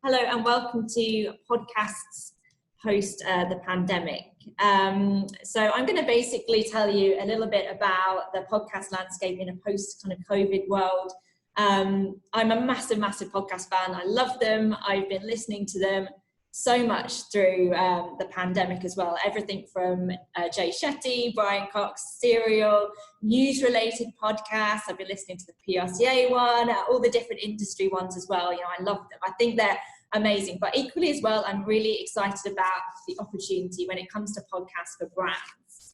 Hello and welcome to podcasts post the pandemic. So I'm going to basically tell you a little bit about the podcast landscape in a post kind of COVID world. I'm a massive podcast fan. I love them. I've been listening to them so much through the pandemic as well. Everything from Jay Shetty, Brian Cox, Serial, news-related podcasts. I've been listening to the PRCA one, all the different industry ones as well. You know, I love them. I think they're amazing. But equally as well, I'm really excited about the opportunity when it comes to podcasts for brands.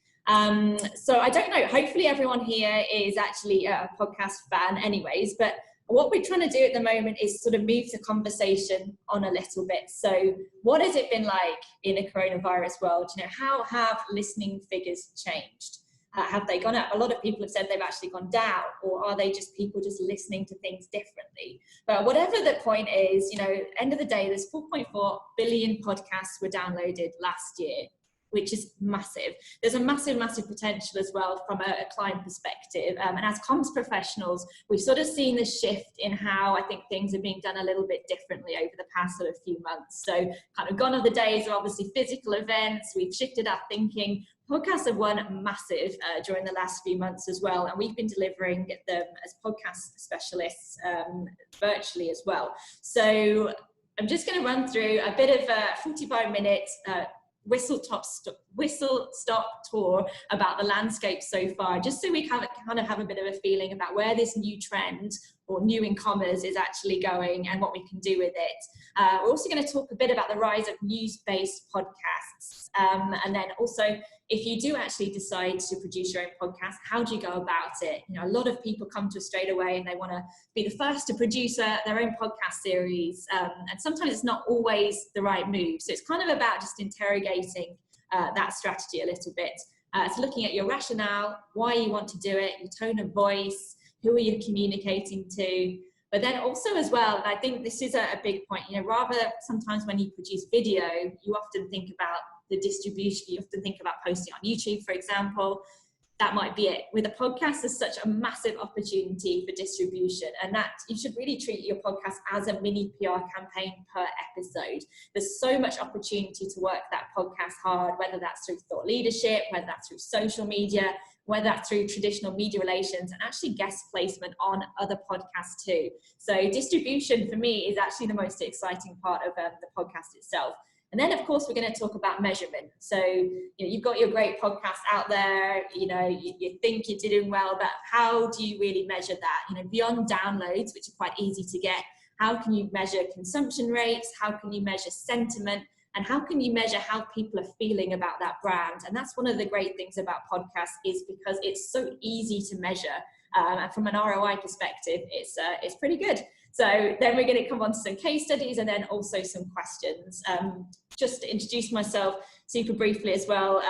So I don't know, hopefully everyone here is actually a podcast fan anyways, but what we're trying to do at the moment is sort of move the conversation on a little bit. So what has it been like in a coronavirus world? You know, how have listening figures changed? Have they gone up? A lot of people have said they've actually gone down, or are they just people just listening to things differently? But whatever the point is, you know, end of the day, there's 4.4 billion podcasts were downloaded last year, which is massive. There's a massive potential as well from a client perspective. And as comms professionals, we've sort of seen the shift in how I think things are being done a little bit differently over the past sort of few months. So kind of gone are the days of obviously physical events. We've shifted our thinking. Podcasts have won massive during the last few months as well. And we've been delivering them as podcast specialists virtually as well. So I'm just going to run through a bit of a 45-minute whistle stop tour about the landscape so far, just so we kind of have a bit of a feeling about where this new trend or new in commerce is actually going and what we can do with it. We're also going to talk a bit about the rise of news-based podcasts, and then also if you do actually decide to produce your own podcast, how do you go about it? You know, a lot of people come to us straight away and they want to be the first to produce their own podcast series, and sometimes it's not always the right move. So it's kind of about just interrogating that strategy a little bit. It's looking at your rationale, why you want to do it, your tone of voice, who are you communicating to, but then also as well, and I think this is a big point, you know, rather sometimes when you produce video, you often think about the distribution, you often think about posting on YouTube, for example. That might be it. With a podcast, there's such a massive opportunity for distribution, and that you should really treat your podcast as a mini PR campaign per episode. There's so much opportunity to work that podcast hard, whether that's through thought leadership, whether that's through social media, whether that's through traditional media relations, and actually guest placement on other podcasts too. So distribution for me is actually the most exciting part of the podcast itself. And then, of course, we're going to talk about measurement. So, you know, you've got your great podcast out there, you know, you think you're doing well, but how do you really measure that? You know, beyond downloads, which are quite easy to get, how can you measure consumption rates? How can you measure sentiment? And how can you measure how people are feeling about that brand? And that's one of the great things about podcasts, is because it's so easy to measure. And from an ROI perspective, it's pretty good. So then we're going to come on to some case studies and then also some questions. Just to introduce myself super briefly as well,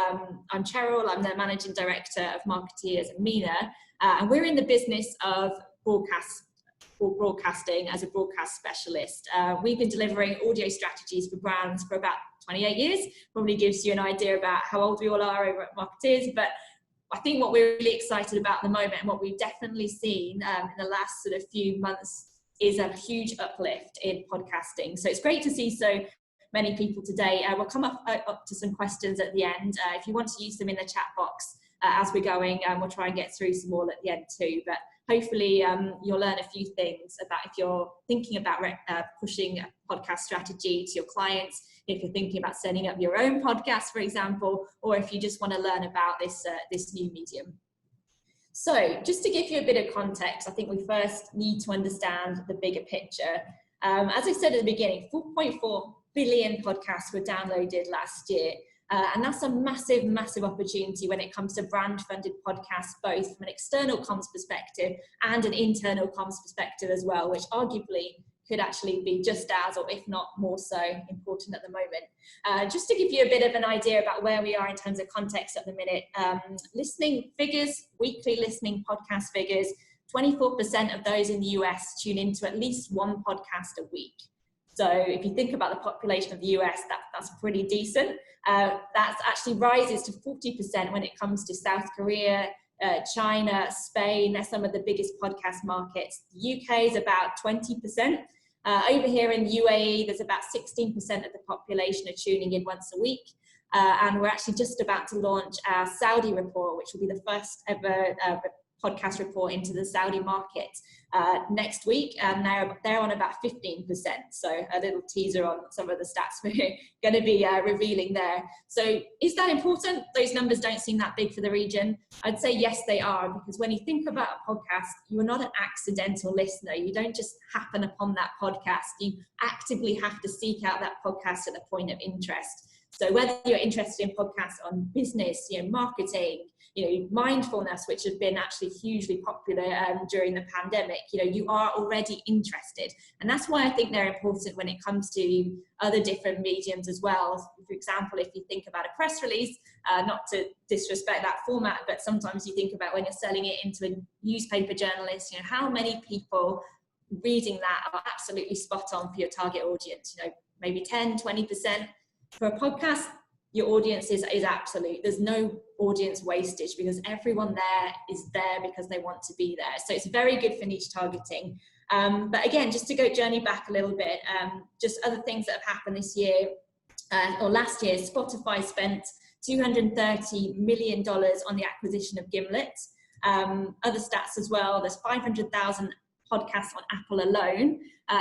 I'm Cheryl, I'm the Managing Director of Markettiers at MENA, and we're in the business of broadcasting as a broadcast specialist. We've been delivering audio strategies for brands for about 28 years, probably gives you an idea about how old we all are over at Markettiers, but I think what we're really excited about at the moment and what we've definitely seen in the last sort of few months is a huge uplift in podcasting. So it's great to see so many people today. We'll come up to some questions at the end. If you want to use them in the chat box as we're going, we'll try and get through some more at the end too. But hopefully you'll learn a few things about if you're thinking about pushing a podcast strategy to your clients, if you're thinking about setting up your own podcast, for example, or if you just want to learn about this new medium. So just to give you a bit of context, I think we first need to understand the bigger picture. As I said at the beginning, 4.4 billion podcasts were downloaded last year. And that's a massive opportunity when it comes to brand-funded podcasts, both from an external comms perspective and an internal comms perspective as well, which arguably could actually be just as, or if not more so, important at the moment. Just to give you a bit of an idea about where we are in terms of context at the minute, listening figures, weekly listening podcast figures, 24% of those in the US tune into at least one podcast a week. So if you think about the population of the US, that's pretty decent. That actually rises to 40% when it comes to South Korea, China, Spain. They're some of the biggest podcast markets. The UK is about 20%. Over here in the UAE, there's about 16% of the population are tuning in once a week. And we're actually just about to launch our Saudi report, which will be the first ever podcast report into the Saudi market next week, and they're on about 15%. So a little teaser on some of the stats we're going to be revealing there. So is that important? Those numbers don't seem that big for the region. I'd say yes, they are, because when you think about a podcast, you're not an accidental listener. You don't just happen upon that podcast. You actively have to seek out that podcast at the point of interest. So whether you're interested in podcasts on business, marketing, mindfulness, which have been actually hugely popular during the pandemic, you are already interested. And that's why I think they're important when it comes to other different mediums as well. For example, if you think about a press release, not to disrespect that format, but sometimes you think about when you're selling it into a newspaper journalist, how many people reading that are absolutely spot on for your target audience, maybe 10, 20%. For a podcast, your audience is absolute. There's no audience wastage because everyone there is there because they want to be there. So it's very good for niche targeting. But again, just to journey back a little bit, just other things that have happened this year or last year, Spotify spent $230 million on the acquisition of Gimlet. Other stats as well, there's 500,000 podcasts on Apple alone.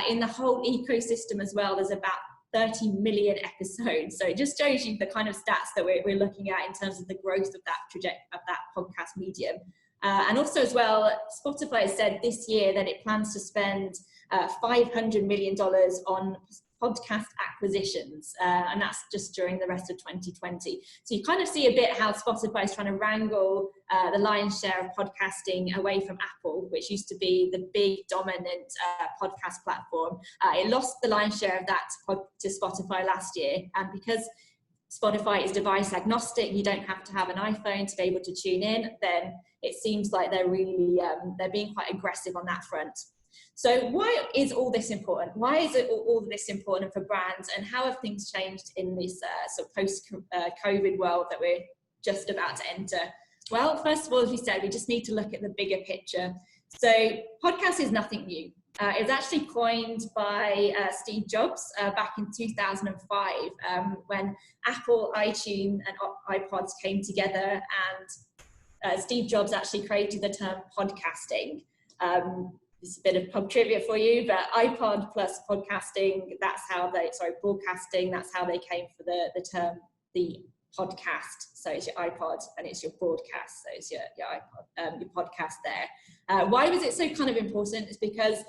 In the whole ecosystem as well, there's about 30 million episodes. So it just shows you the kind of stats that we're looking at in terms of the growth of that podcast medium. And also as well, Spotify has said this year that it plans to spend $500 million on podcast acquisitions, and that's just during the rest of 2020. So you kind of see a bit how Spotify is trying to wrangle the lion's share of podcasting away from Apple, which used to be the big dominant podcast platform. It lost the lion's share of that to Spotify last year, and because Spotify is device agnostic, you don't have to have an iPhone to be able to tune in, then it seems like they're really they're being quite aggressive on that front. So why is all this important? Why is it all this important for brands, and how have things changed in this sort of post-COVID world that we're just about to enter? Well, first of all, as we said, we just need to look at the bigger picture. So podcast is nothing new. It was actually coined by Steve Jobs back in 2005 when Apple, iTunes and iPods came together, and Steve Jobs actually created the term podcasting. It's a bit of pub trivia for you, but iPod plus podcasting, broadcasting, that's how they came for the term, the podcast. So it's your iPod and it's your broadcast. So it's your iPod, your podcast there. Why was it so kind of important? It's because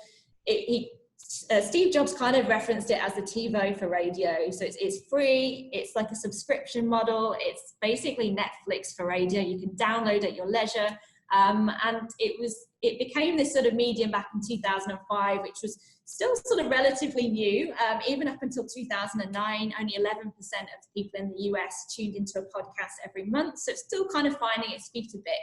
Steve Jobs kind of referenced it as the TiVo for radio. So it's free, it's like a subscription model. It's basically Netflix for radio. You can download at your leisure. And it became this sort of medium back in 2005, which was still sort of relatively new. Even up until 2009, only 11% of people in the US tuned into a podcast every month. So it's still kind of finding its feet a bit.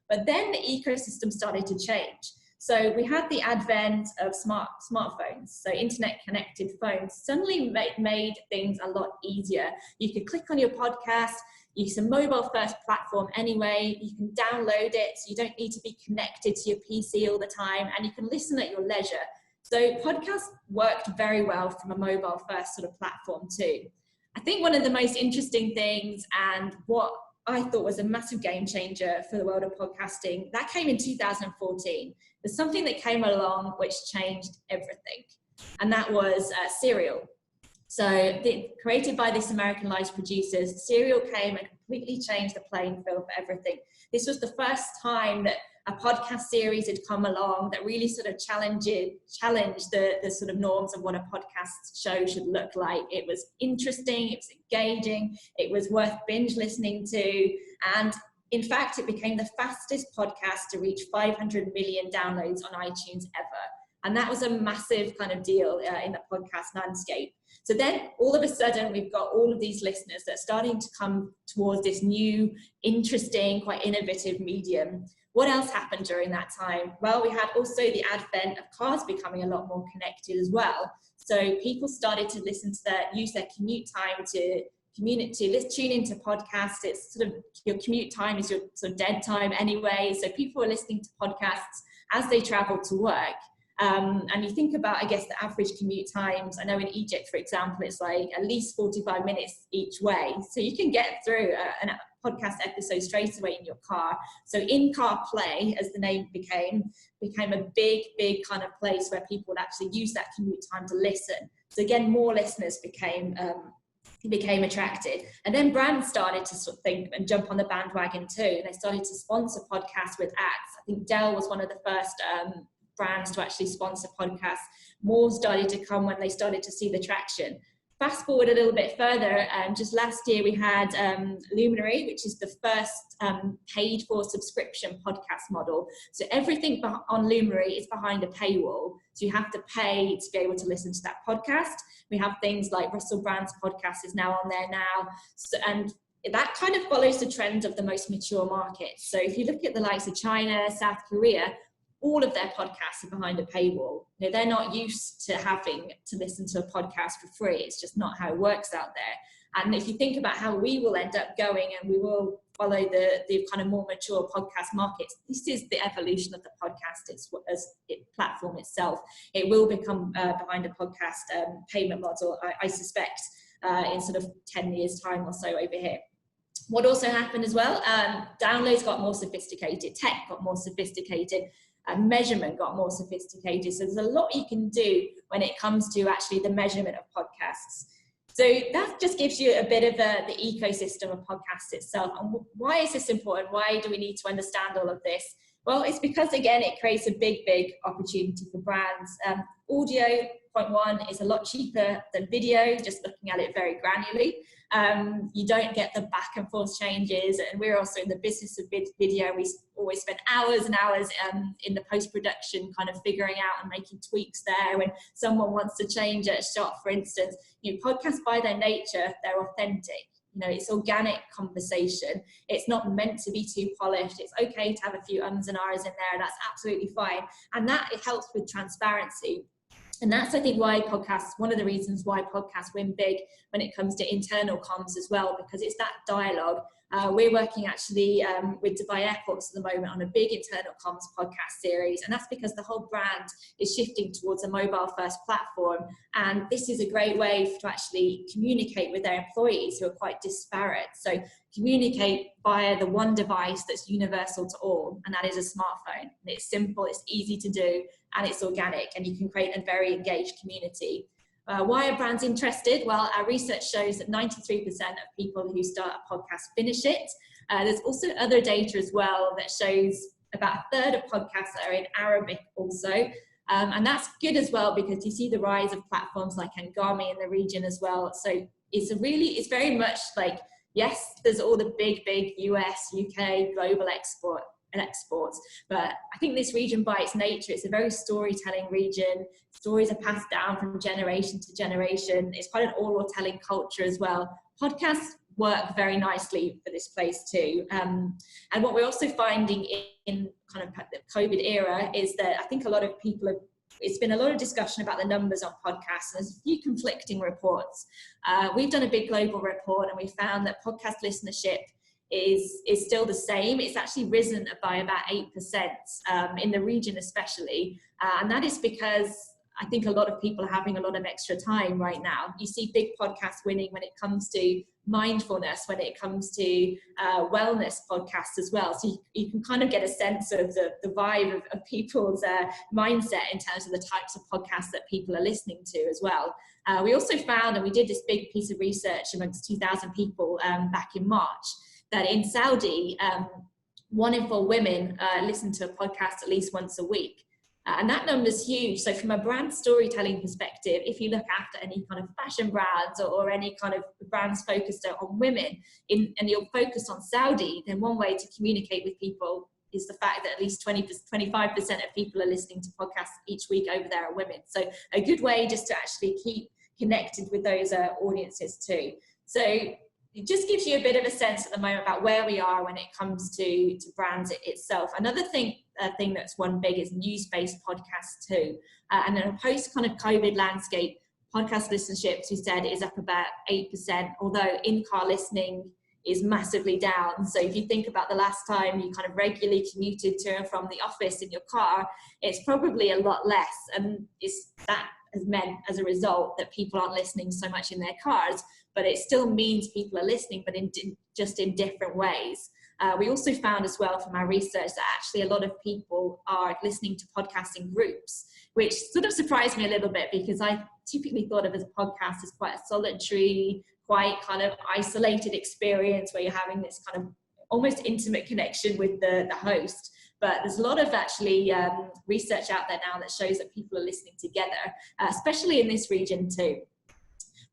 But then the ecosystem started to change. So we had the advent of smartphones, so internet connected phones suddenly made things a lot easier. You could click on your podcast. It's a mobile first platform anyway. You can download it, so you don't need to be connected to your PC all the time, and you can listen at your leisure. So podcasts worked very well from a mobile first sort of platform too. I think one of the most interesting things, and what I thought was a massive game changer for the world of podcasting, that came in 2014. There's something that came along which changed everything, and that was Serial. So created by this Americanized producers, Serial came and completely changed the playing field for everything. This was the first time that a podcast series had come along that really sort of challenged the sort of norms of what a podcast show should look like. It was interesting, it was engaging, it was worth binge listening to, and in fact, it became the fastest podcast to reach 500 million downloads on iTunes ever. And that was a massive kind of deal in the podcast landscape. So then all of a sudden, we've got all of these listeners that are starting to come towards this new, interesting, quite innovative medium. What else happened during that time? Well, we had also the advent of cars becoming a lot more connected as well. So people started to use their commute time to tune into podcasts. It's sort of, your commute time is your sort of dead time anyway. So people were listening to podcasts as they traveled to work. And you think about, I guess, the average commute times. I know in Egypt, for example, it's like at least 45 minutes each way. So you can get through a podcast episode straight away in your car. So in-car play, as the name became a big kind of place where people would actually use that commute time to listen. So again, more listeners became attracted. And then brands started to sort of think and jump on the bandwagon too. And they started to sponsor podcasts with ads. I think Dell was one of the first brands to actually sponsor podcasts. More started to come when they started to see the traction. Fast forward a little bit further, just last year we had Luminary, which is the first paid for subscription podcast model. So everything on Luminary is behind a paywall. So you have to pay to be able to listen to that podcast. We have things like Russell Brand's podcast is now on there now. So, and that kind of follows the trend of the most mature markets. So if you look at the likes of China, South Korea, all of their podcasts are behind a paywall. You know, they're not used to having to listen to a podcast for free. It's just not how it works out there. And if you think about how we will end up going, and we will follow the kind of more mature podcast markets, this is the evolution of the podcast platform itself. It will become behind a podcast payment model, I suspect, in sort of 10 years time or so over here. What also happened as well, downloads got more sophisticated, tech got more sophisticated, and measurement got more sophisticated. So there's a lot you can do when it comes to actually the measurement of podcasts. So that just gives you a bit of the ecosystem of podcasts itself. And why is this important? Why do we need to understand all of this? Well, it's because, again, it creates a big opportunity for brands. Audio, point one, is a lot cheaper than video, just looking at it very granularly. You don't get the back and forth changes, and we're also in the business of video. We always spend hours and hours in the post-production kind of figuring out and making tweaks there when someone wants to change a shot, for instance. You know, podcasts by their nature, they're authentic. You know, it's organic conversation. It's not meant to be too polished. It's okay to have a few ums and ahs in there. That's absolutely fine. And that, it helps with transparency. And that's, I think, why podcasts, one of the reasons why podcasts win big when it comes to internal comms as well, because it's that dialogue. We're working actually with Dubai Airports at the moment on a big internal comms podcast series. And that's because the whole brand is shifting towards a mobile first platform. And this is a great way to actually communicate with their employees who are quite disparate. So communicate via the one device that's universal to all, and that is a smartphone. And it's simple, it's easy to do, and it's organic, and you can create a very engaged community. Why are brands interested? Well, our research shows that 93% of people who start a podcast finish it. There's also other data as well that shows about a third of podcasts are in Arabic also. And that's good as well, because you see the rise of platforms like Angami in the region as well. So it's very much like, yes, there's all the big US, UK, global exports, but I think this region by its nature, it's a very storytelling region. Stories are passed down from generation to generation. It's quite an oral telling culture as well. Podcasts work very nicely for this place too. And what we're also finding in kind of the COVID era is that I think a lot of people have, it's been a lot of discussion about the numbers on podcasts. There's a few conflicting reports. We've done a big global report, and we found that podcast listenership is still the same. It's actually risen by about 8% in the region especially. And that is because I think a lot of people are having a lot of extra time right now. You see big podcasts winning when it comes to mindfulness, when it comes to wellness podcasts as well. So you can kind of get a sense of the vibe of people's mindset in terms of the types of podcasts that people are listening to as well. We also found, and we did this big piece of research amongst 2,000 people back in March, that in Saudi, 1 in 4 women listen to a podcast at least once a week. And that number's huge. So from a brand storytelling perspective, if you look after any kind of fashion brands or any kind of brands focused on women, and you're focused on Saudi, then one way to communicate with people is the fact that at least 25% of people are listening to podcasts each week over there are women. So a good way just to actually keep connected with those audiences too. So it just gives you a bit of a sense at the moment about where we are when it comes to brands itself. Another thing that's one big is news-based podcasts too. And in a post kind of COVID landscape, podcast listenership, as we said, is up about 8%, although in-car listening is massively down. So if you think about the last time you kind of regularly commuted to and from the office in your car, it's probably a lot less. And that has meant as a result that people aren't listening so much in their cars, but it still means people are listening, but just in different ways. We also found as well from our research that actually a lot of people are listening to podcasts in groups, which sort of surprised me a little bit, because I typically thought of as a podcast as quite a solitary, quite kind of isolated experience where you're having this kind of almost intimate connection with the host. But there's a lot of actually research out there now that shows that people are listening together, especially in this region too.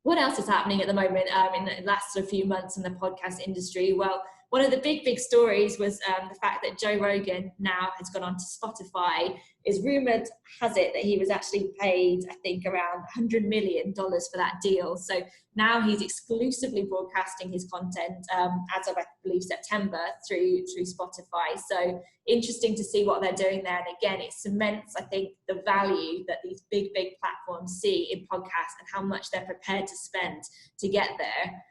What else is happening at the moment in the last few months in the podcast industry? Well, one of the big stories was the fact that Joe Rogan now has gone on to Spotify. Is rumored has it that he was actually paid, I think, around $100 million for that deal. So now he's exclusively broadcasting his content as of, I believe, September through Spotify. So interesting to see what they're doing there. And again, it cements, I think, the value that these big platforms see in podcasts and how much they're prepared to spend to get there.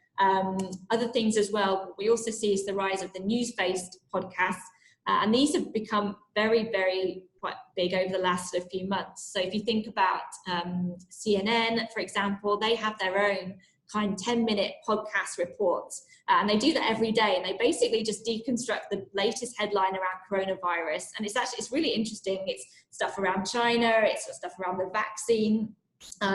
Other things as well, we also see is the rise of the news-based podcasts. And these have become very quite big over the last few months. So if you think about CNN, for example, they have their own kind of 10-minute podcast reports. And they do that every day. And they basically just deconstruct the latest headline around coronavirus. And it's really interesting. It's stuff around China, it's stuff around the vaccine,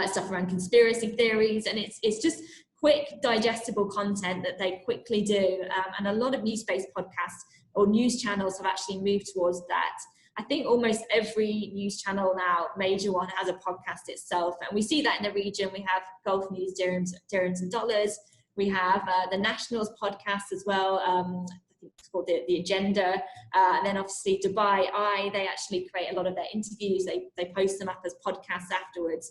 stuff around conspiracy theories. And it's just quick, digestible content that they quickly do. And a lot of news-based podcasts or news channels have actually moved towards that. I think almost every news channel now, major one, has a podcast itself. And we see that in the region. We have Gulf News, Dirhams and Dollars. We have the Nationals podcast as well. I think it's called the Agenda. And then obviously Dubai Eye, they actually create a lot of their interviews. They post them up as podcasts afterwards.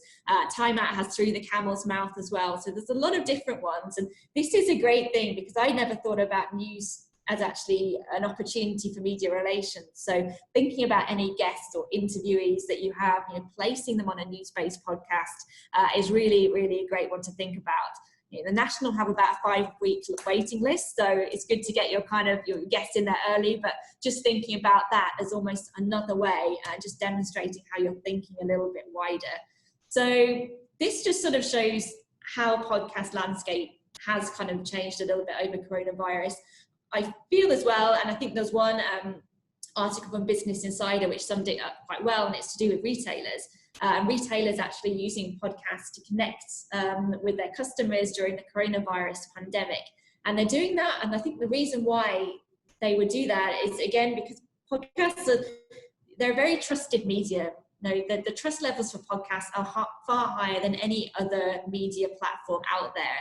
Time Out has Through the Camel's Mouth as well. So there's a lot of different ones. And this is a great thing, because I never thought about news as actually an opportunity for media relations. So thinking about any guests or interviewees that you have, placing them on a news-based podcast is really a great one to think about. The National have about a 5-week waiting list, so it's good to get your guests in there early, but just thinking about that as almost another way, just demonstrating how you're thinking a little bit wider. So this just sort of shows how podcast landscape has kind of changed a little bit over coronavirus. I feel as well, and I think there's one article from Business Insider which summed it up quite well, and it's to do with retailers. Retailers actually using podcasts to connect with their customers during the coronavirus pandemic. And they're doing that, and I think the reason why they would do that is, again, because podcasts they're a very trusted medium. The trust levels for podcasts are far higher than any other media platform out there.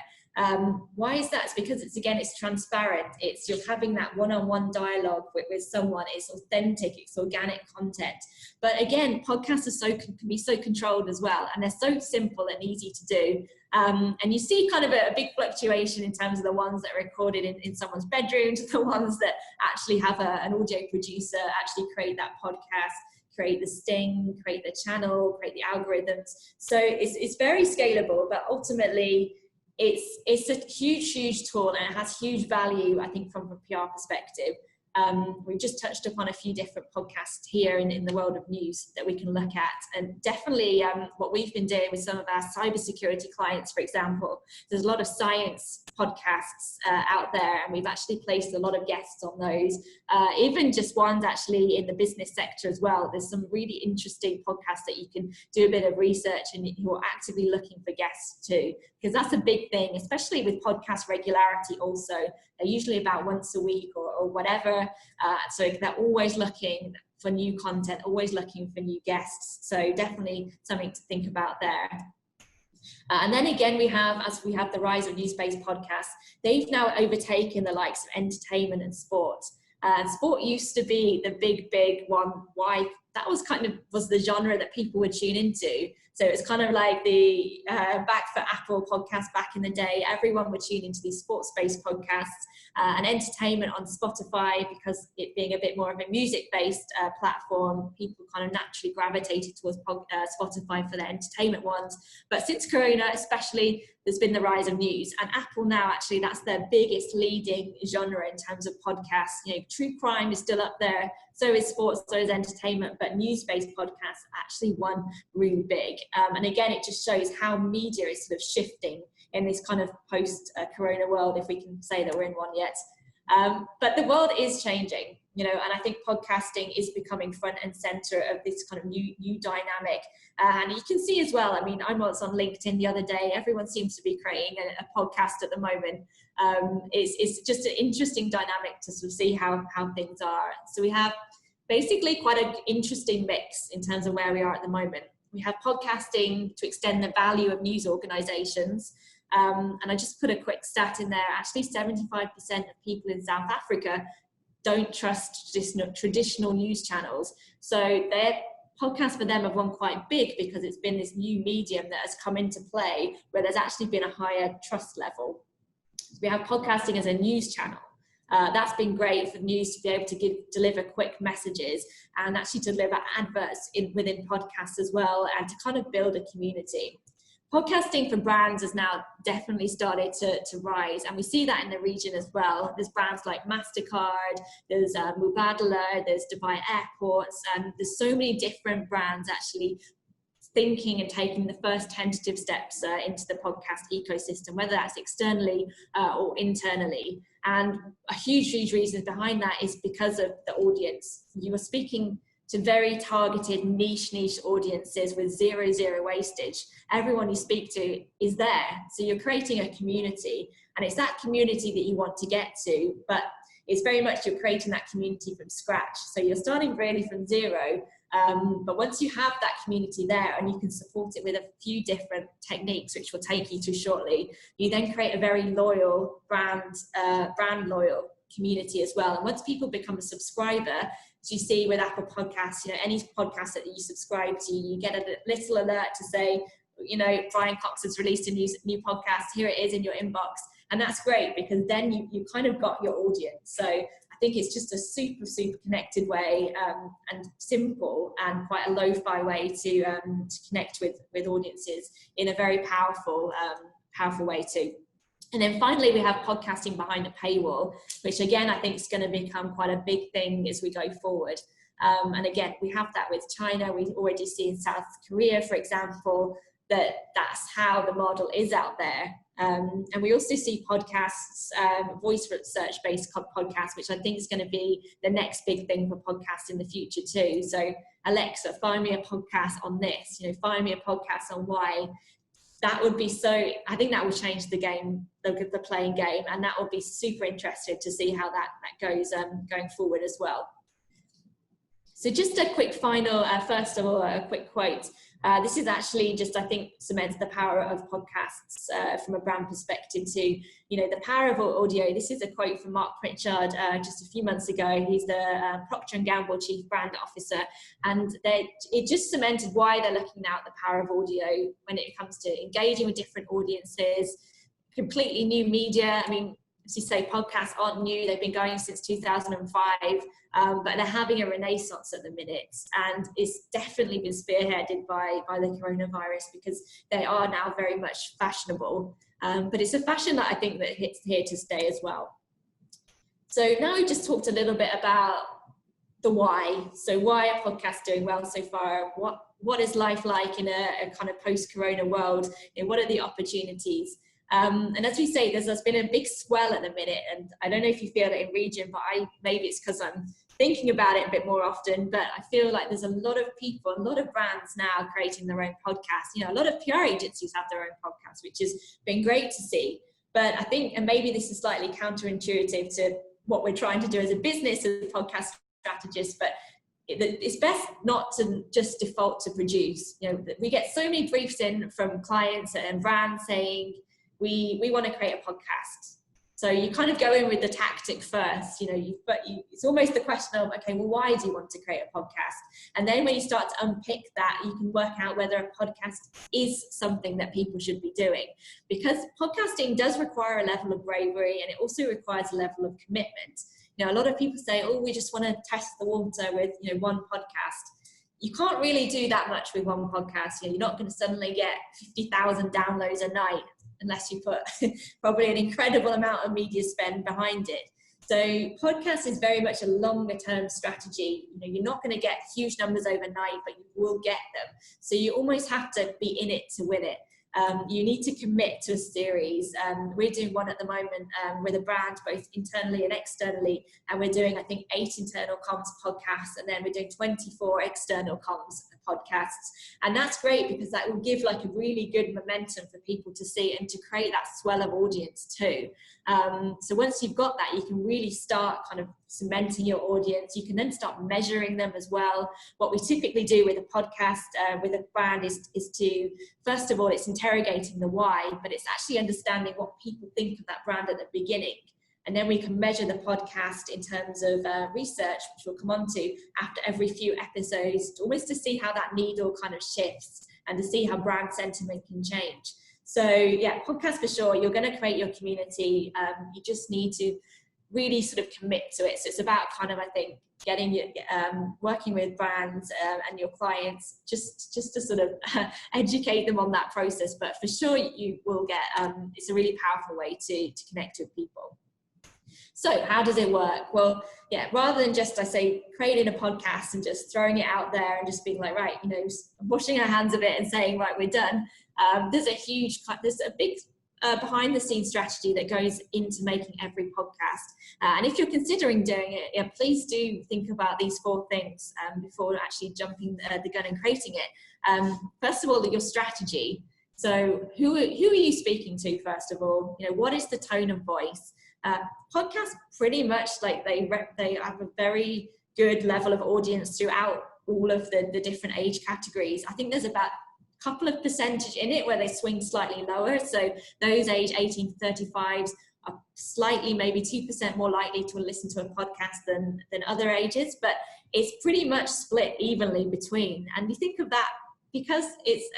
Why is that? It's because it's transparent. You're having that one-on-one dialogue with someone. It's authentic, it's organic content. But again, podcasts can be so controlled as well, and they're so simple and easy to do. And you see kind of a big fluctuation in terms of the ones that are recorded in someone's bedroom to the ones that actually have an audio producer actually create that podcast, create the sting, create the channel, create the algorithms. So it's very scalable, but ultimately it's a huge tool, and it has huge value, I think, from a PR perspective. We've just touched upon a few different podcasts here in the world of news that we can look at, and definitely what we've been doing with some of our cybersecurity clients, for example. There's a lot of science podcasts out there, and we've actually placed a lot of guests on those, even just ones actually in the business sector as well. There's some really interesting podcasts that you can do a bit of research, and you're actively looking for guests too, because that's a big thing, especially with podcast regularity also. They're usually about once a week or whatever. So they're always looking for new content, always looking for new guests. So definitely something to think about there. And then again, we have the rise of news-based podcasts. They've now overtaken the likes of entertainment and sport. Sport used to be the big one. Why that was the genre that people would tune into. So it's kind of like the back for Apple podcast back in the day. Everyone would tune into these sports-based podcasts, and entertainment on Spotify, because it being a bit more of a music-based platform, people kind of naturally gravitated towards Spotify for their entertainment ones. But since Corona especially, there's been the rise of news, and Apple now, actually, that's their biggest leading genre in terms of podcasts. You know, true crime is still up there, so is sports, so is entertainment, but news-based podcasts actually won really big. And again, it just shows how media is sort of shifting in this kind of post-Corona world, if we can say that we're in one yet. But the world is changing, you know, and I think podcasting is becoming front and center of this kind of new dynamic. And you can see as well, I mean, I was on LinkedIn the other day, everyone seems to be creating a podcast at the moment. It's just an interesting dynamic to sort of see how things are. So we have basically quite an interesting mix in terms of where we are at the moment. We have podcasting to extend the value of news organizations. And I just put a quick stat in there. Actually, 75% of people in South Africa don't trust traditional news channels. So their podcasts for them have won quite big, because it's been this new medium that has come into play where there's actually been a higher trust level. We have podcasting as a news channel. That's been great for news to be able to deliver quick messages and actually deliver adverts within podcasts as well, and to kind of build a community. Podcasting for brands has now definitely started to rise, and we see that in the region as well. There's brands like MasterCard, there's Mubadala, there's Dubai Airports, and there's so many different brands actually thinking and taking the first tentative steps into the podcast ecosystem, whether that's externally or internally. And a huge reason behind that is because of the audience. You are speaking to very targeted niche audiences with zero wastage. Everyone you speak to is there. So you're creating a community, and it's that community that you want to get to, but it's very much you're creating that community from scratch. So you're starting really from zero. But once you have that community there and you can support it with a few different techniques, which we'll take you through shortly, you then create a very loyal brand loyal community as well. And once people become a subscriber, as you see with Apple Podcasts, you know, any podcast that you subscribe to, you get a little alert to say, you know, Brian Cox has released a new podcast, here it is in your inbox. And that's great, because then you kind of got your audience. So I think it's just a super connected way, and simple, and quite a lo-fi way to connect with audiences in a very powerful way too. And then finally, we have podcasting behind a paywall, which again, I think is going to become quite a big thing as we go forward. And again, we have that with China. We already see in South Korea, for example, that's how the model is out there. And we also see podcasts, voice search-based podcasts, which I think is going to be the next big thing for podcasts in the future too. So Alexa, find me a podcast on this, you know, find me a podcast on why. That would be I think that will change the game, the playing game, and that will be super interesting to see how that goes going forward as well. So just a quick final, first of all, a quick quote. This is actually just, I think, cements the power of podcasts from a brand perspective to, you know, the power of audio. This is a quote from Mark Pritchard just a few months ago. He's the Procter & Gamble Chief Brand Officer. And it just cemented why they're looking now at the power of audio when it comes to engaging with different audiences, completely new media. I mean, as you say, podcasts aren't new. They've been going since 2005, but they're having a renaissance at the minute. And it's definitely been spearheaded by the coronavirus, because they are now very much fashionable. But it's a fashion that I think that hits here to stay as well. So now we just talked a little bit about the why. So why are podcasts doing well so far? What is life like in a kind of post-corona world? And what are the opportunities? And as we say, there's been a big swell at the minute, and I don't know if you feel it in region, but maybe it's because I'm thinking about it a bit more often, but I feel like there's a lot of people, a lot of brands now creating their own podcasts. You know, a lot of PR agencies have their own podcasts, which has been great to see. But I think, and maybe this is slightly counterintuitive to what we're trying to do as a business, as podcast strategists, but it's best not to just default to produce. You know, we get so many briefs in from clients and brands saying, we want to create a podcast. So you kind of go in with the tactic first, it's almost the question of, okay, well, why do you want to create a podcast? And then when you start to unpick that, you can work out whether a podcast is something that people should be doing. Because podcasting does require a level of bravery, and it also requires a level of commitment. A lot of people say, oh, we just want to test the water with, one podcast. You can't really do that much with one podcast. You're not going to suddenly get 50,000 downloads a night unless you put probably an incredible amount of media spend behind it. So podcast is very much a longer term strategy. You're not going to get huge numbers overnight, but you will get them. So you almost have to be in it to win it. You need to commit to a series. We're doing one at the moment with a brand, both internally and externally, and we're doing, I think, 8 internal comms podcasts, and then we're doing 24 external comms podcasts. And that's great because that will give like a really good momentum for people to see and to create that swell of audience too. So once you've got that, you can really start kind of cementing your audience. You can then start measuring them as well. What we typically do with a podcast, with a brand is to, first of all, it's interrogating the why, but it's actually understanding what people think of that brand at the beginning. And then we can measure the podcast in terms of research, which we'll come on to after every few episodes, almost to see how that needle kind of shifts and to see how brand sentiment can change. So yeah, podcast for sure. You're going to create your community. You just need to really sort of commit to it. So it's about kind of, I think, getting your, working with brands and your clients, just to sort of educate them on that process. But for sure, you will get, it's a really powerful way to connect with people. So how does it work? Well, yeah, rather than just, I say, creating a podcast and just throwing it out there and just being like, right, washing our hands of it and saying, right, we're done. There's a big behind the scenes strategy that goes into making every podcast. And if you're considering doing it, please do think about these 4 things before actually jumping the gun and creating it. First of all, your strategy. So who are you speaking to, first of all? What is the tone of voice? Podcasts pretty much like they have a very good level of audience throughout all of the different age categories. I think there's about a couple of percentage in it where they swing slightly lower. So those age 18 to 35s are slightly, maybe 2% more likely to listen to a podcast than other ages, but it's pretty much split evenly between. And you think of that because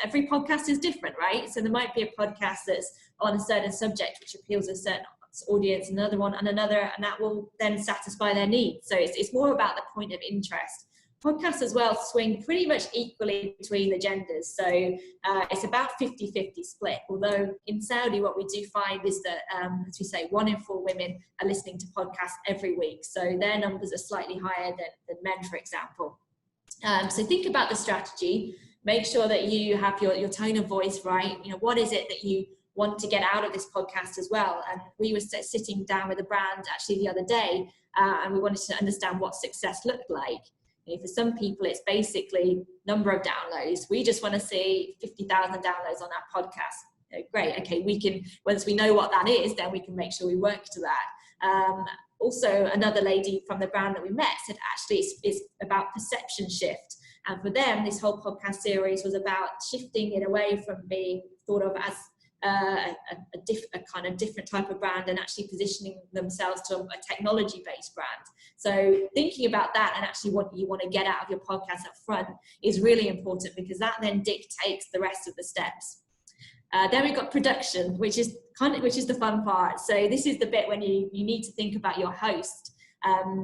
every podcast is different, right? So there might be a podcast that's on a certain subject which appeals to a certain audience, another one and another, and that will then satisfy their needs. So it's more about the point of interest. Podcasts as well swing pretty much equally between the genders. So it's about 50-50 split. Although in Saudi, what we do find is that, as we say, 1 in 4 women are listening to podcasts every week. So their numbers are slightly higher than men, for example. So think about the strategy. Make sure that you have your tone of voice right. What is it that you want to get out of this podcast as well? And we were sitting down with a brand actually the other day, and we wanted to understand what success looked like. For some people, it's basically number of downloads. We just want to see 50,000 downloads on our podcast. Great, okay, we can, once we know what that is, then we can make sure we work to that. Also, another lady from the brand that we met said actually it's about perception shift. And for them, this whole podcast series was about shifting it away from being thought of as a kind of different type of brand and actually positioning themselves to a technology-based brand. So thinking about that and actually what you want to get out of your podcast up front is really important, because that then dictates the rest of the steps. Then we've got production, which is the fun part. So this is the bit when you need to think about your host.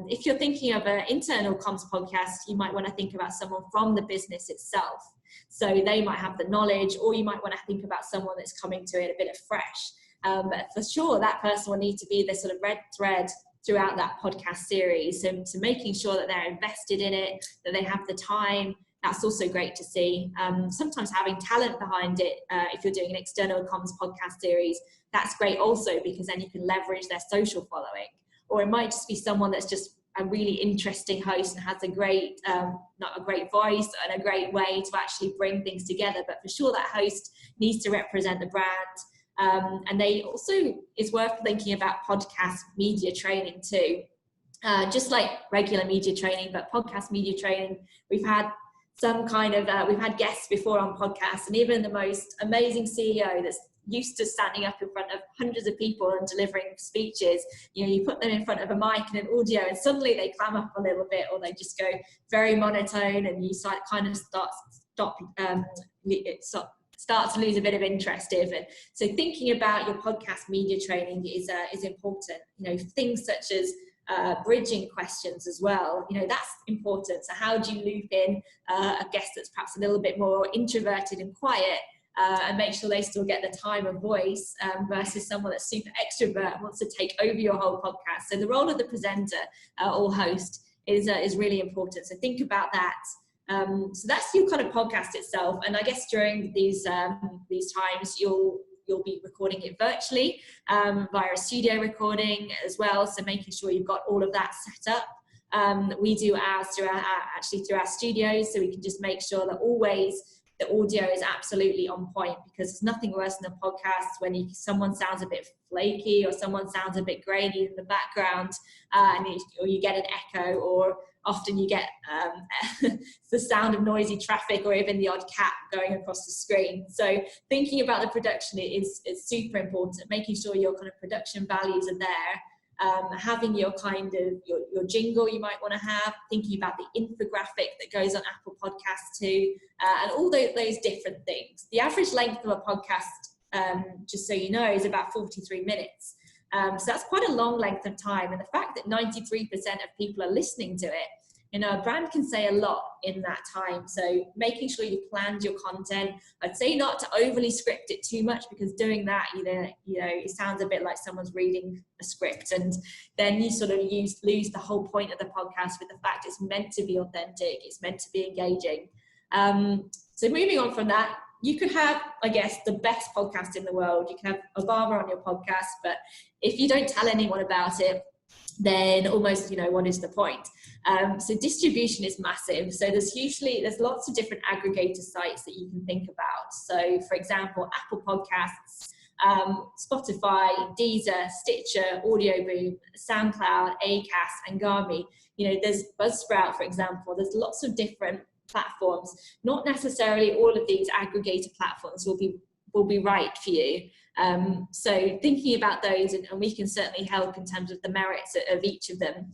If you're thinking of an internal comms podcast, you might want to think about someone from the business itself. So they might have the knowledge, or you might want to think about someone that's coming to it a bit of fresh. For sure, that person will need to be the sort of red thread throughout that podcast series. So making sure that they're invested in it, that they have the time. That's also great to see. Sometimes having talent behind it, if you're doing an external comms podcast series, that's great also, because then you can leverage their social following. Or it might just be someone that's just a really interesting host and has a great, not a great voice and a great way to actually bring things together. But for sure, that host needs to represent the brand. And they also, it's worth thinking about podcast media training too. Just like regular media training, but podcast media training, we've had some kind of, we've had guests before on podcasts, and even the most amazing CEO that's used to standing up in front of hundreds of people and delivering speeches, you put them in front of a mic and an audio, and suddenly they clam up a little bit, or they just go very monotone, and you start to lose a bit of interest even. So thinking about your podcast media training is important. Things such as bridging questions as well, that's important. So how do you loop in a guest that's perhaps a little bit more introverted and quiet, and make sure they still get the time of voice, versus someone that's super extrovert and wants to take over your whole podcast. So the role of the presenter or host is really important. So think about that. So that's your kind of podcast itself. And I guess during these times, you'll be recording it virtually via a studio recording as well. So making sure you've got all of that set up. We do ours through our studios, so we can just make sure that always the audio is absolutely on point, because there's nothing worse than a podcast when someone sounds a bit flaky, or someone sounds a bit grainy in the background, or you get an echo, or often you get the sound of noisy traffic, or even the odd cat going across the screen. So thinking about the production is super important, making sure your kind of production values are there. Having your kind of your jingle you might want to have, thinking about the infographic that goes on Apple Podcasts too, and all those different things. The average length of a podcast, just so you know, is about 43 minutes. So that's quite a long length of time. And the fact that 93% of people are listening to it, a brand can say a lot in that time. So making sure you planned your content. I'd say not to overly script it too much, because doing that, it sounds a bit like someone's reading a script, and then you sort of lose the whole point of the podcast with the fact it's meant to be authentic, it's meant to be engaging. So moving on from that, you could have, I guess, the best podcast in the world. You can have a barber on your podcast, but if you don't tell anyone about it, then almost, what is the point? So distribution is massive. So there's lots of different aggregator sites that you can think about. So for example, Apple Podcasts, Spotify, Deezer, Stitcher, Audioboom, SoundCloud, Acast, and Gami. There's Buzzsprout, for example. There's lots of different platforms. Not necessarily all of these aggregator platforms will be right for you. So thinking about those, and we can certainly help in terms of the merits of each of them,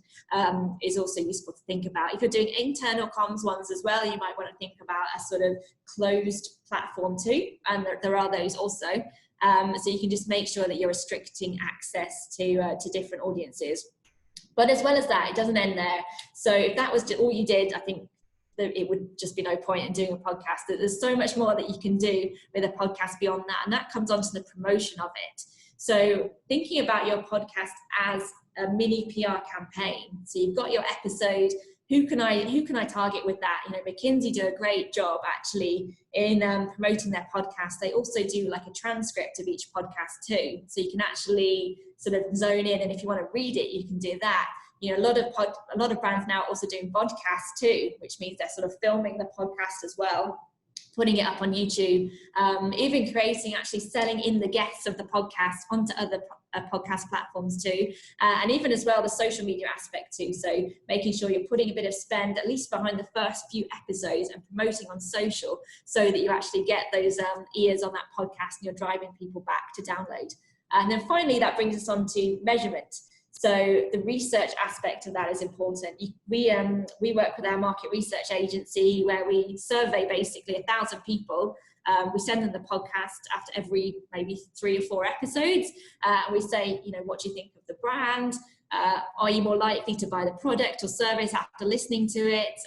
is also useful to think about. If you're doing internal comms ones as well, you might want to think about a sort of closed platform too, and there are those also. So you can just make sure that you're restricting access to different audiences. But as well as that, it doesn't end there. So if that was all you did, I think it would just be no point in doing a podcast. There's so much more that you can do with a podcast beyond that, and that comes onto the promotion of it. So thinking about your podcast as a mini PR campaign. So you've got your episode. Who can I target with that? McKinsey do a great job actually in promoting their podcast. They also do like a transcript of each podcast too, so you can actually sort of zone in, and if you want to read it, you can do that. A lot of brands now are also doing podcasts too, which means they're sort of filming the podcast as well, putting it up on YouTube, even actually selling in the guests of the podcast onto other podcast platforms too, and even as well the social media aspect too. So making sure you're putting a bit of spend at least behind the first few episodes and promoting on social, so that you actually get those ears on that podcast and you're driving people back to download. And then finally, that brings us on to measurement. So the research aspect of that is important. We work with our market research agency, where we survey basically 1,000 people. We send them the podcast after every maybe 3 or 4 episodes. And we say, what do you think of the brand? Are you more likely to buy the product or service after listening to it?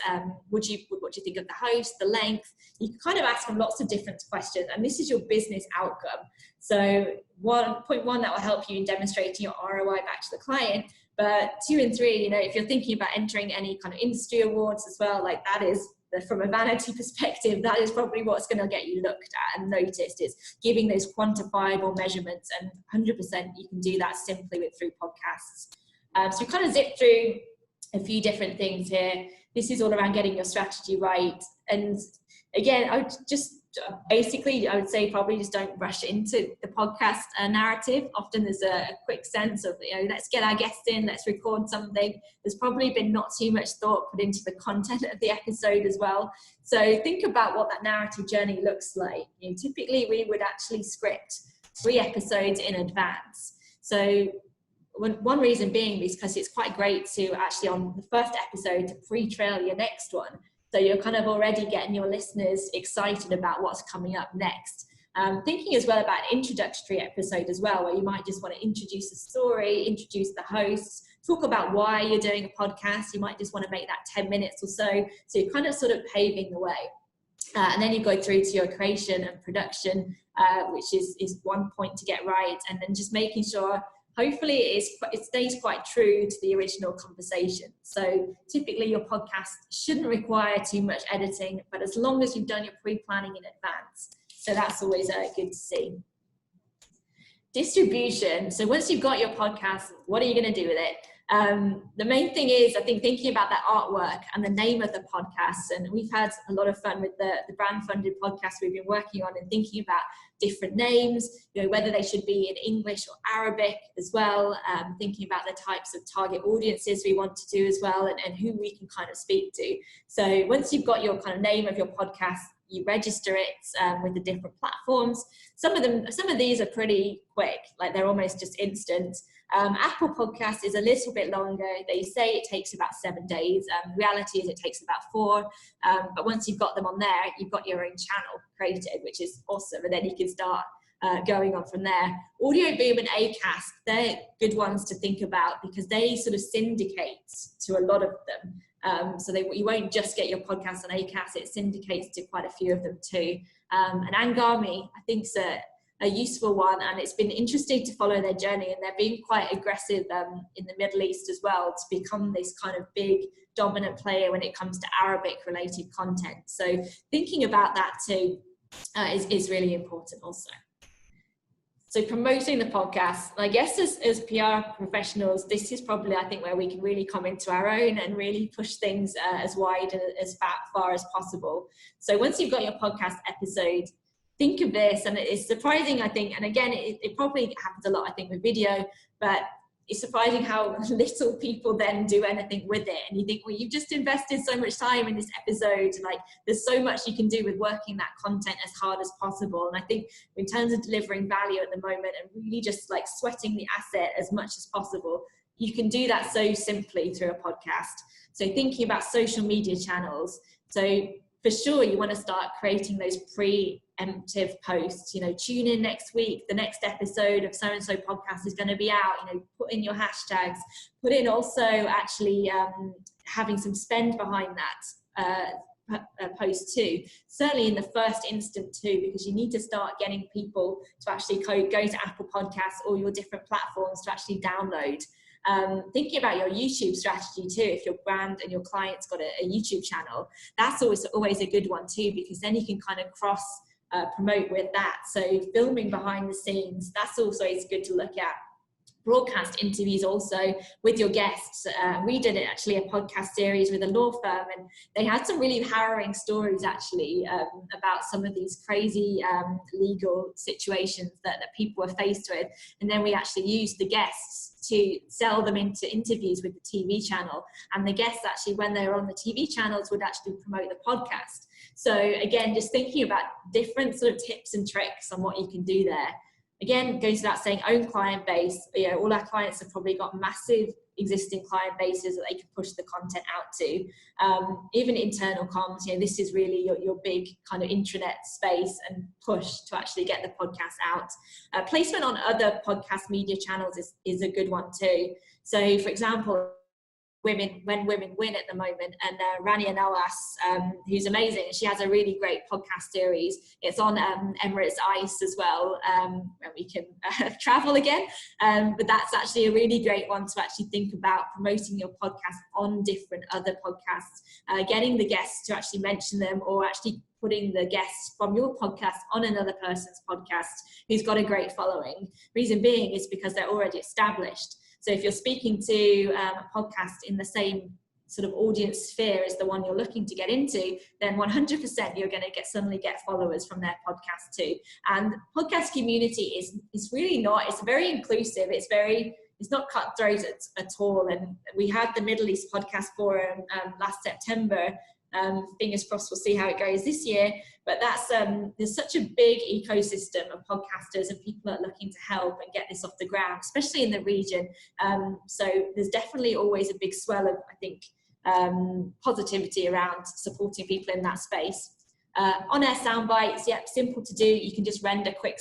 What do you think of the host, the length? You can kind of ask them lots of different questions, and this is your business outcome. So 1.1, that will help you in demonstrating your ROI back to the client. But 2 and 3, if you're thinking about entering any kind of industry awards as well, like that is, from a vanity perspective, that is probably what's going to get you looked at and noticed, is giving those quantifiable measurements, and 100% you can do that simply through podcasts. So we kind of zip through a few different things here. This is all around getting your strategy right. And again, I would say probably just don't rush into the podcast narrative. Often there's a quick sense of, let's get our guests in, let's record something. There's probably been not too much thought put into the content of the episode as well. So think about what that narrative journey looks like. Typically we would actually script 3 episodes in advance. So one reason being is because it's quite great to actually on the first episode to pre-trail your next one. So you're kind of already getting your listeners excited about what's coming up next. Thinking as well about an introductory episode as well, where you might just want to introduce a story, introduce the hosts, talk about why you're doing a podcast. You might just want to make that 10 minutes or so. So you're kind of sort of paving the way. And then you go through to your creation and production, which is one point to get right. And then just making sure, hopefully it stays quite true to the original conversation. So typically your podcast shouldn't require too much editing, but as long as you've done your pre-planning in advance. So that's always good to see. Distribution. So once you've got your podcast, what are you going to do with it? The main thing is, I think, thinking about that artwork and the name of the podcast. And we've had a lot of fun with the brand funded podcast we've been working on and thinking about different names, you know, whether they should be in English or Arabic as well, thinking about the types of target audiences we want to do as well, and who we can kind of speak to. So once you've got your kind of name of your podcast, you register it with the different platforms. Some of these are pretty quick, like they're almost just instant. Apple Podcast is a little bit longer. They say it takes about 7 days. Reality is it takes about 4. But once you've got them on there, you've got your own channel created, which is awesome. And then you can start going on from there. Audio Boom and Acast, they're good ones to think about because they sort of syndicate to a lot of them. So you won't just get your podcast on Acast, it syndicates to quite a few of them too. And Angami, I think, is a useful one, and it's been interesting to follow their journey, and they're being quite aggressive in the Middle East as well to become this kind of big dominant player when it comes to Arabic related content. So thinking about that too is really important also. So promoting the podcast, I guess as PR professionals, this is probably, I think, where we can really come into our own and really push things as wide and as far as possible. So once you've got your podcast episode, think of this, and it's surprising, I think, and again, it probably happens a lot, I think, with video, but it's surprising how little people then do anything with it. And you think, well, you've just invested so much time in this episode, like there's so much you can do with working that content as hard as possible. And I think in terms of delivering value at the moment and really just like sweating the asset as much as possible, you can do that so simply through a podcast. So thinking about social media channels. So for sure, you want to start creating those preemptive posts. You know, tune in next week. The next episode of so-and-so podcast is going to be out. You know, put in your hashtags. Put in also actually having some spend behind that post too. Certainly in the first instant too, because you need to start getting people to actually go to Apple Podcasts or your different platforms to actually download. Thinking about your YouTube strategy too, if your brand and your client's got a YouTube channel, that's always a good one too, because then you can kind of cross promote with that. So filming behind the scenes, that's also is good to look at. Broadcast interviews also with your guests. We did actually a podcast series with a law firm, and they had some really harrowing stories actually about some of these crazy legal situations that people were faced with, and then we actually used the guests to sell them into interviews with the TV channel, and the guests actually, when they were on the TV channels, would actually promote the podcast. So again, just thinking about different sort of tips and tricks on what you can do there. Again, goes to that saying, own client base. You know, all our clients have probably got massive existing client bases that they can push the content out to. Even internal comms, you know, this is really your big kind of intranet space and push to actually get the podcast out. Placement on other podcast media channels is a good one too. So for example, When Women Win at the moment, and Rania Nawaz, who's amazing. She has a really great podcast series. It's on Emirates Ice as well, where we can travel again. But that's actually a really great one to actually think about promoting your podcast on different other podcasts, getting the guests to actually mention them, or actually putting the guests from your podcast on another person's podcast who's got a great following. Reason being is because they're already established. So if you're speaking to a podcast in the same sort of audience sphere as the one you're looking to get into, then 100% you're going to suddenly get followers from their podcast too. And podcast community is really not, it's very inclusive. It's not cutthroat at all. And we had the Middle East Podcast Forum last September, Fingers crossed, we'll see how it goes this year. But that's there's such a big ecosystem of podcasters and people that are looking to help and get this off the ground, especially in the region. So there's definitely always a big swell of, I think, positivity around supporting people in that space. On-air sound bites, yep, simple to do. You can just render quick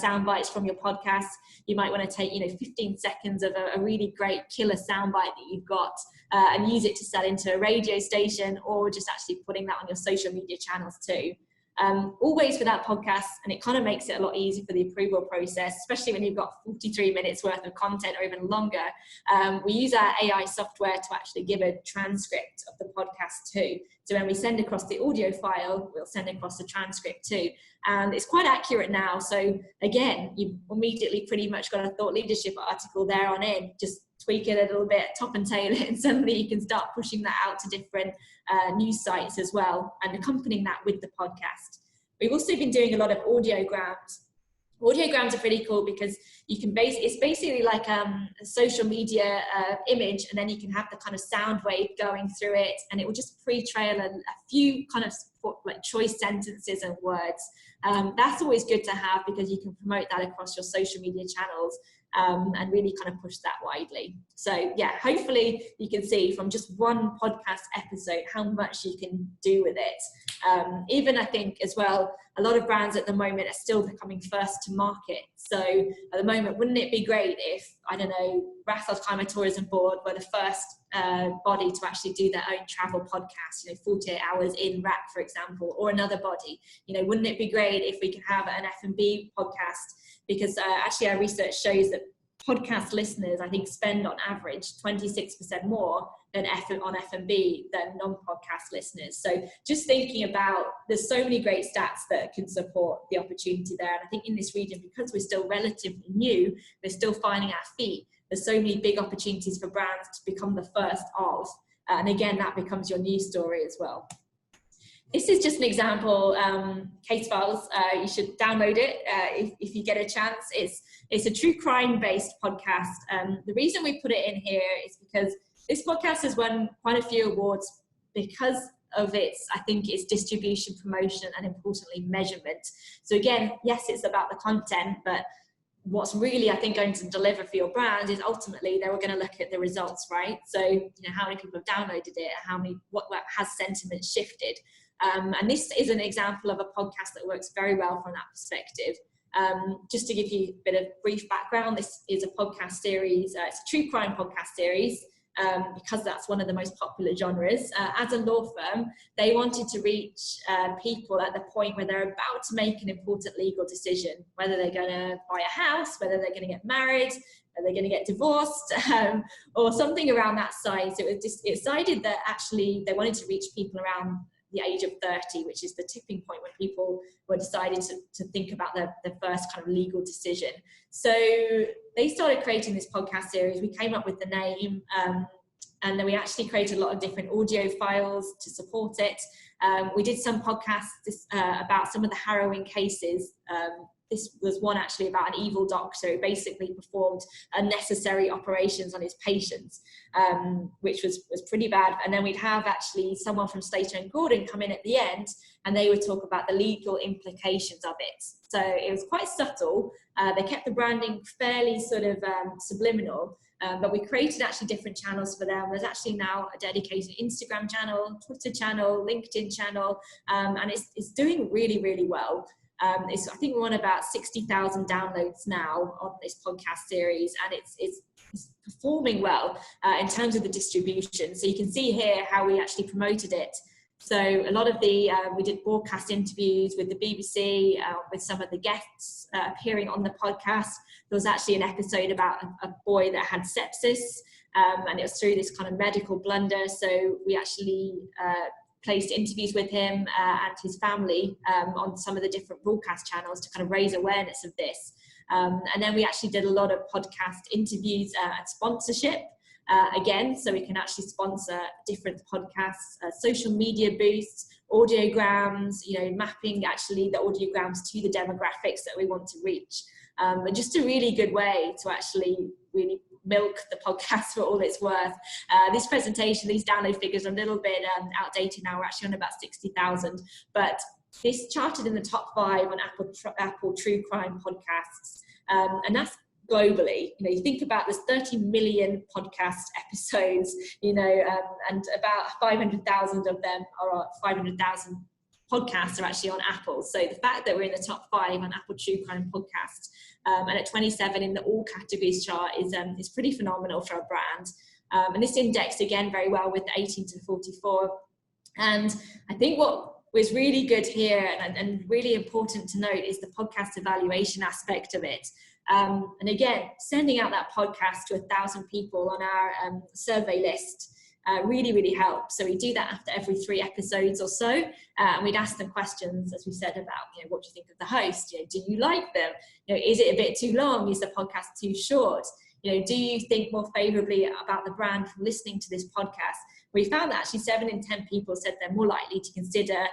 sound bites from your podcast. You might want to take 15 seconds of a really great killer sound bite that you've got and use it to sell into a radio station, or just actually putting that on your social media channels too. Always without podcasts, and it kind of makes it a lot easier for the approval process, especially when you've got 43 minutes worth of content or even longer. We use our AI software to actually give a transcript of the podcast too. So when we send across the audio file, we'll send across the transcript too. And it's quite accurate now. So again, you've immediately pretty much got a thought leadership article there on in. Just tweak it a little bit, top and tail it, and suddenly you can start pushing that out to different news sites as well, and accompanying that with the podcast. We've also been doing a lot of audiograms. Audiograms are pretty cool because you can it's basically like a social media image, and then you can have the kind of sound wave going through it, and it will just pre-trail a few kind of like choice sentences and words. That's always good to have because you can promote that across your social media channels and really kind of push that widely. So yeah, hopefully you can see from just one podcast episode how much you can do with it. Even I think as well, a lot of brands at the moment are still becoming first to market. So at the moment, wouldn't it be great if, I don't know, Rathaus Climate Tourism Board were the first body to actually do their own travel podcast, 48 hours in rack, for example, or another body. Wouldn't it be great if we could have an F&B podcast? Because actually our research shows that podcast listeners, I think, spend on average 26% more than on F&B than non-podcast listeners. So just thinking about, there's so many great stats that can support the opportunity there. And I think in this region, because we're still relatively new, we're still finding our feet. There's so many big opportunities for brands to become the first of. And again, that becomes your news story as well. This is just an example, case files. You should download it if you get a chance. It's a true crime-based podcast. The reason we put it in here is because this podcast has won quite a few awards because of its distribution, promotion, and importantly, measurement. So again, yes, it's about the content, but what's really, I think, going to deliver for your brand is ultimately they were going to look at the results, right? So, how many people have downloaded it, what has sentiment shifted. And this is an example of a podcast that works very well from that perspective. Just to give you a bit of brief background, this is a podcast series. It's a true crime podcast series because that's one of the most popular genres. As a law firm, they wanted to reach people at the point where they're about to make an important legal decision, whether they're going to buy a house, whether they're going to get married, whether they're going to get divorced, or something around that size. It decided that actually they wanted to reach people around the age of 30, which is the tipping point when people were deciding to think about their first kind of legal decision. So they started creating this podcast series. We came up with the name, and then we actually created a lot of different audio files to support it. We did some podcasts about some of the harrowing cases. This was one actually about an evil doctor who basically performed unnecessary operations on his patients, which was pretty bad. And then we'd have actually someone from Slater & Gordon come in at the end, and they would talk about the legal implications of it. So it was quite subtle. They kept the branding fairly sort of subliminal, but we created actually different channels for them. There's actually now a dedicated Instagram channel, Twitter channel, LinkedIn channel, and it's doing really, really well. I think we're on about 60,000 downloads now on this podcast series, and it's performing well in terms of the distribution. So you can see here how we actually promoted it. So a lot of we did broadcast interviews with the BBC, with some of the guests appearing on the podcast. There was actually an episode about a boy that had sepsis, and it was through this kind of medical blunder. So we actually placed interviews with him and his family on some of the different broadcast channels to kind of raise awareness of this. And then we actually did a lot of podcast interviews and sponsorship again, so we can actually sponsor different podcasts, social media boosts, audiograms, mapping actually the audiograms to the demographics that we want to reach. And just a really good way to actually really milk the podcast for all it's worth. This presentation, these download figures are a little bit outdated now. We're actually on about 60,000, but this charted in the top 5 on Apple True Crime podcasts, and that's globally. You think about there's 30 million podcast episodes, and about 500,000 of them are 500,000 podcasts are actually on Apple. So the fact that we're in the top 5 on Apple True Crime podcasts, and at 27 in the all categories chart is pretty phenomenal for a brand. And this indexed again very well with the 18 to 44. And I think what was really good here and really important to note is the podcast evaluation aspect of it. And again, sending out that podcast to 1,000 people on our survey list really helps. So we do that after every 3 episodes or so, and we'd ask them questions, as we said, about what do you think of the host? Do you like them? Is it a bit too long? Is the podcast too short? Do you think more favorably about the brand from listening to this podcast? We found that actually 7 in 10 people said they're more likely to consider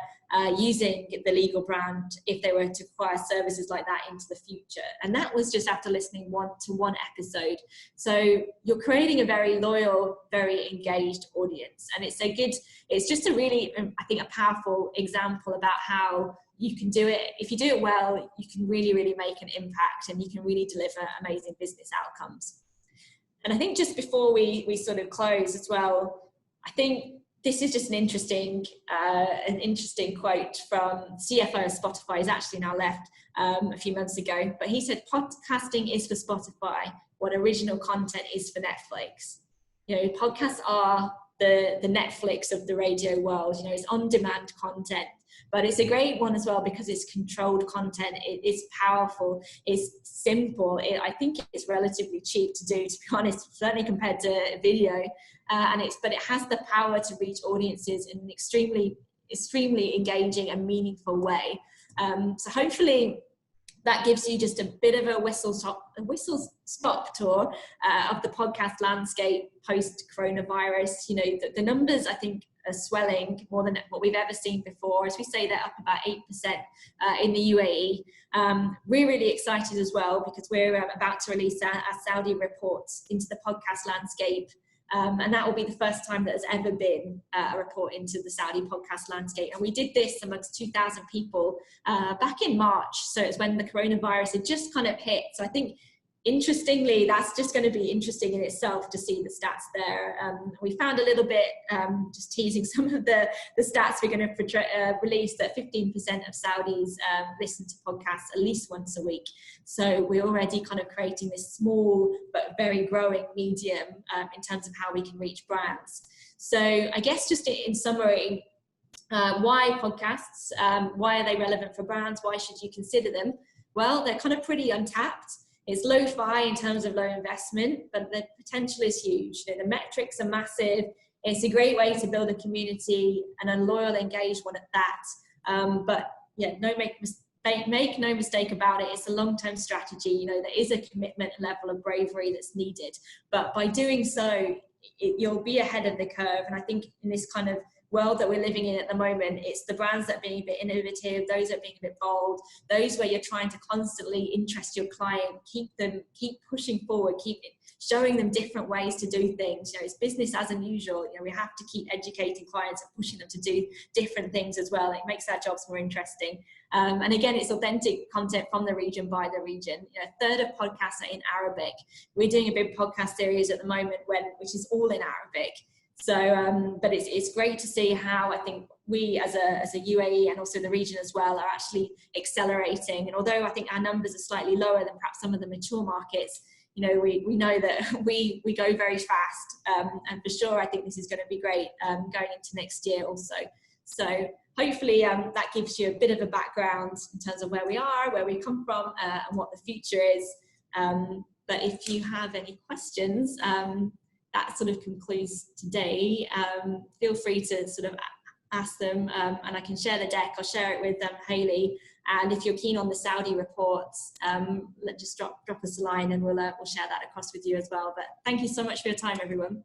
using the legal brand if they were to acquire services like that into the future. And that was just after listening to one episode. So you're creating a very loyal, very engaged audience. And it's just a really, I think, a powerful example about how you can do it. If you do it well, you can really make an impact, and you can really deliver amazing business outcomes. And I think just before we sort of close as well, I think this is just an interesting quote from CFO of Spotify. He's actually now left a few months ago, but he said, "Podcasting is for Spotify what original content is for Netflix." Podcasts are the Netflix of the radio world. It's on-demand content, but it's a great one as well because it's controlled content. It's powerful. It's simple. I think it's relatively cheap to do, to be honest, certainly compared to video. But it has the power to reach audiences in an extremely engaging and meaningful way. So hopefully that gives you just a bit of a whistle-stop tour of the podcast landscape post-coronavirus. The numbers, I think, are swelling more than what we've ever seen before. As we say, they're up about 8% in the UAE. We're really excited as well because we're about to release our Saudi reports into the podcast landscape. And that will be the first time that there's ever been a report into the Saudi podcast landscape. And we did this amongst 2,000 people back in March. So it's when the coronavirus had just kind of hit. So I think, interestingly, that's just going to be interesting in itself to see the stats there. We found a little bit, just teasing some of the stats we're going to release, that 15% of Saudis listen to podcasts at least once a week. So we're already kind of creating this small but very growing medium in terms of how we can reach brands. So I guess just in summary, why podcasts? Why are they relevant for brands? Why should you consider them? Well, they're kind of pretty untapped. It's low-fi in terms of low investment, but the potential is huge. The metrics are massive. It's a great way to build a community and a loyal, engaged one at that. But yeah, make no mistake about it. It's a long-term strategy. There is a commitment and level of bravery that's needed. But by doing so, you'll be ahead of the curve. And I think in this kind of world that we're living in at the moment, it's the brands that are being a bit innovative, those that are being a bit bold, those where you're trying to constantly interest your client, keep pushing forward, keep showing them different ways to do things. It's business as unusual. We have to keep educating clients and pushing them to do different things as well. It makes our jobs more interesting. And again, it's authentic content from the region by the region. A third of podcasts are in Arabic. We're doing a big podcast series at the moment which is all in Arabic. So, but it's great to see how I think we as a UAE and also the region as well are actually accelerating. And although I think our numbers are slightly lower than perhaps some of the mature markets, we know that we go very fast. And for sure, I think this is going to be great going into next year also. So hopefully that gives you a bit of a background in terms of where we are, where we come from, and what the future is. But if you have any questions, that sort of concludes today. Feel free to sort of ask them, and I can share the deck. I'll share it with Hayley. And if you're keen on the Saudi reports, just drop us a line, and we'll share that across with you as well. But thank you so much for your time, everyone.